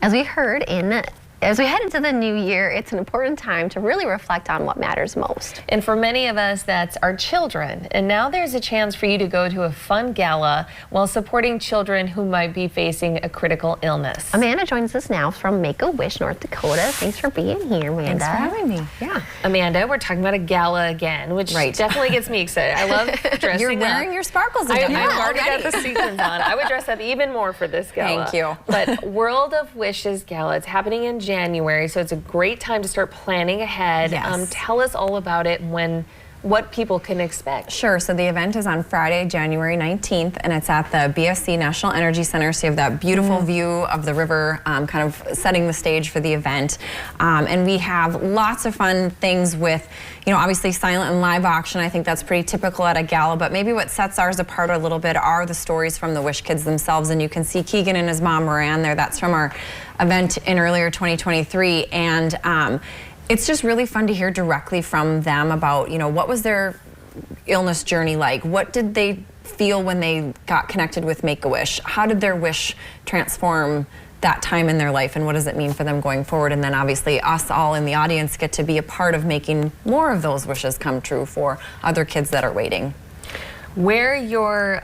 As we head into the new year, it's an important time to really reflect on what matters most. And for many of us, that's our children. And now there's a chance for you to go to a fun gala while supporting children who might be facing a critical illness. Amanda joins us now from Make-A-Wish, North Dakota. Thanks for being here, Amanda. Thanks for having me. Yeah. Amanda, we're talking about a gala again, which definitely gets me excited. I love dressing up. You're wearing your sparkles again. I've already got the sequins on. I would dress up even more for this gala. Thank you. But World of Wishes Gala, it's happening in January, so it's a great time to start planning ahead. Yes. Tell us all about it and what people can expect. Sure. So the event is on Friday, January 19th, and it's at the BSC National Energy Center. So you have that beautiful view of the river, kind of setting the stage for the event. And we have lots of fun things with, obviously silent and live auction. I think that's pretty typical at a gala, but maybe what sets ours apart a little bit are the stories from the Wish kids themselves. And you can see Keegan and his mom, Moran, there. That's from our event in earlier 2023. And it's just really fun to hear directly from them about, what was their illness journey like? What did they feel when they got connected with Make-A-Wish? How did their wish transform that time in their life, and what does it mean for them going forward? And then obviously us all in the audience get to be a part of making more of those wishes come true for other kids that are waiting. Wear your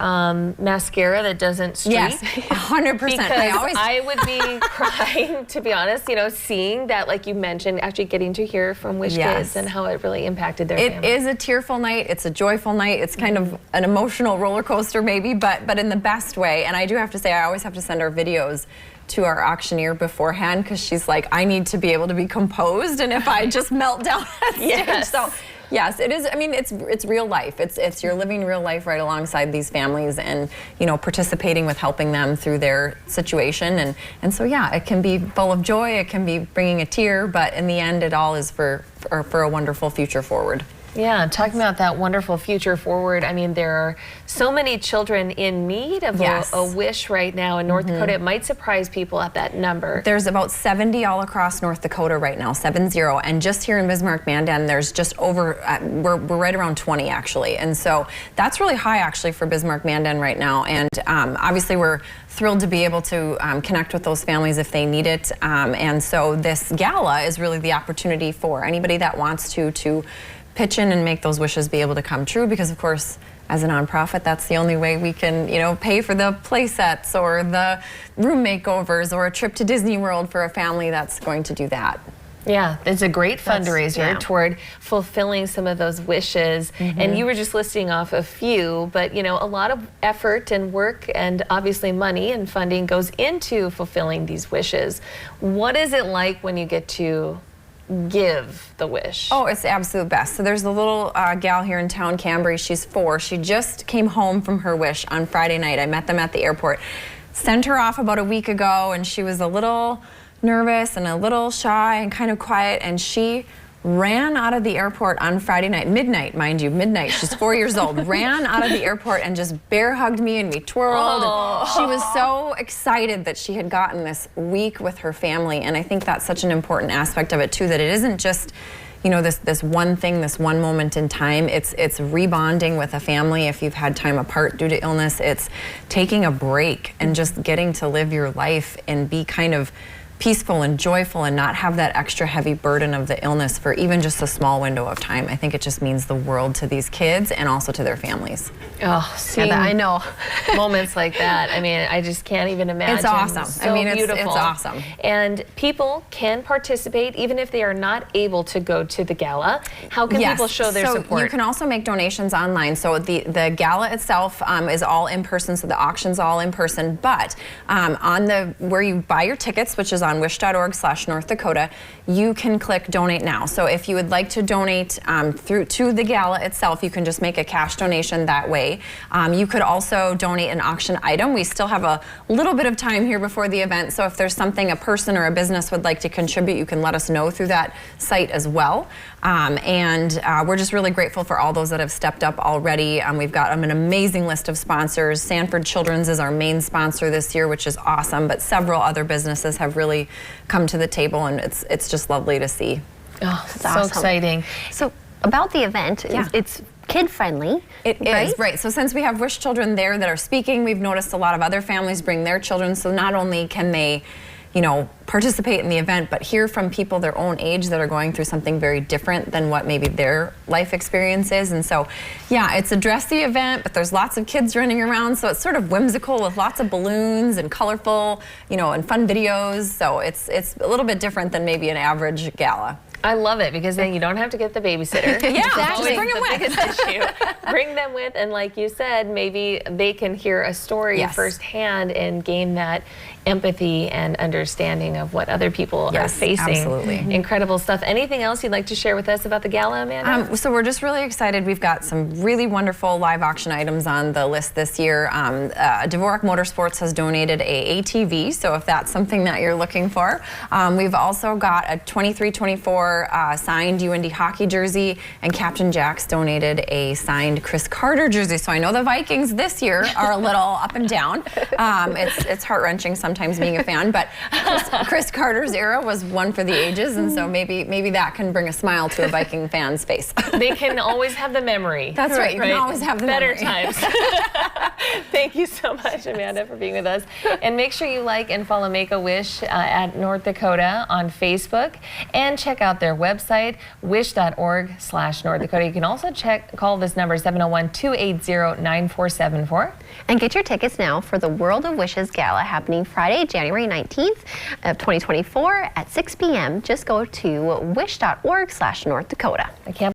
mascara that doesn't streak. Yes, 100%. Because I would be crying, to be honest, seeing that, like you mentioned, actually getting to hear from Wish kids and how it really impacted their family. It is a tearful night. It's a joyful night. It's kind of an emotional roller coaster maybe, but in the best way. And I do have to say, I always have to send our videos to our auctioneer beforehand, because she's like, I need to be able to be composed, and if I just melt down at stage. So yes, it is. I mean, it's real life. It's you're living real life right alongside these families, and participating with helping them through their situation, and so yeah, it can be full of joy. It can be bringing a tear, but in the end, it all is for a wonderful future forward. Yeah, talking about that wonderful future forward, I mean, there are so many children in need of a wish right now in North Dakota. It might surprise people at that number. There's about 70 all across North Dakota right now, 70, and just here in Bismarck-Mandan, there's just over, we're right around 20 actually, and so that's really high actually for Bismarck-Mandan right now, and obviously we're thrilled to be able to connect with those families if they need it, and so this gala is really the opportunity for anybody that wants to pitch in and make those wishes be able to come true, because of course as a nonprofit that's the only way we can pay for the play sets or the room makeovers or a trip to Disney World for a family that's going to do that. Yeah, it's a great fundraiser toward fulfilling some of those wishes. And you were just listing off a few, but a lot of effort and work and obviously money and funding goes into fulfilling these wishes. What is it like when you get to give the wish? Oh, it's the absolute best. So there's a little gal here in town, Cambry. She's 4. She just came home from her wish on Friday night. I met them at the airport. Sent her off about a week ago, and she was a little nervous and a little shy and kind of quiet, and she ran out of the airport on Friday night, midnight, mind you, midnight. She's 4 years old. Ran out of the airport and just bear hugged me, and we twirled. And she was so excited that she had gotten this week with her family, and I think that's such an important aspect of it too, that it isn't just this one thing, this one moment in time. It's rebonding with a family if you've had time apart due to illness. It's taking a break and just getting to live your life and be kind of peaceful and joyful and not have that extra heavy burden of the illness for even just a small window of time. I think it just means the world to these kids and also to their families. Oh, seeing I know moments like that. I mean, I just can't even imagine. It's awesome. So I mean, beautiful. It's awesome. And people can participate even if they are not able to go to the gala. How can people show their support? You can also make donations online. So the gala itself is all in person, so the auction's all in person, but on where you buy your tickets, which is on wish.org/North Dakota, you can click donate now. So if you would like to donate to the gala itself, you can just make a cash donation that way. You could also donate an auction item. We still have a little bit of time here before the event, so if there's something a person or a business would like to contribute, you can let us know through that site as well. We're just really grateful for all those that have stepped up already. We've got an amazing list of sponsors. Sanford Children's is our main sponsor this year, which is awesome, but several other businesses have really come to the table, and it's just lovely to see. Oh, so exciting. So about the event, it's kid-friendly. It is, right. So since we have Wish children there that are speaking, we've noticed a lot of other families bring their children, so not only can they participate in the event, but hear from people their own age that are going through something very different than what maybe their life experience is. And so, yeah, it's a dressy event, but there's lots of kids running around, so it's sort of whimsical with lots of balloons and colorful, and fun videos. So it's a little bit different than maybe an average gala. I love it because then you don't have to get the babysitter. Yeah, exactly. bring them with. Issue. Bring them with, and like you said, maybe they can hear a story firsthand and gain that empathy and understanding of what other people are facing. Absolutely. Incredible stuff. Anything else you'd like to share with us about the gala, Amanda? So we're just really excited. We've got some really wonderful live auction items on the list this year. Dvorak Motorsports has donated a ATV, so if that's something that you're looking for. We've also got a 23-24 signed UND hockey jersey, and Captain Jack's donated a signed Chris Carter jersey. So I know the Vikings this year are a little up and down. It's heart-wrenching sometimes being a fan, but Chris Carter's era was one for the ages, and so maybe that can bring a smile to a Viking fan's face. They can always have the memory. That's right. You can always have the better memory. times. Thank you so much, Amanda, for being with us. And make sure you like and follow Make-A-Wish at North Dakota on Facebook, and check out their website, wish.org/North Dakota. You can also call this number 701-280-9474. And get your tickets now for the World of Wishes Gala happening Friday, January 19th of 2024 at 6 p.m. Just go to wish.org/North Dakota. I can't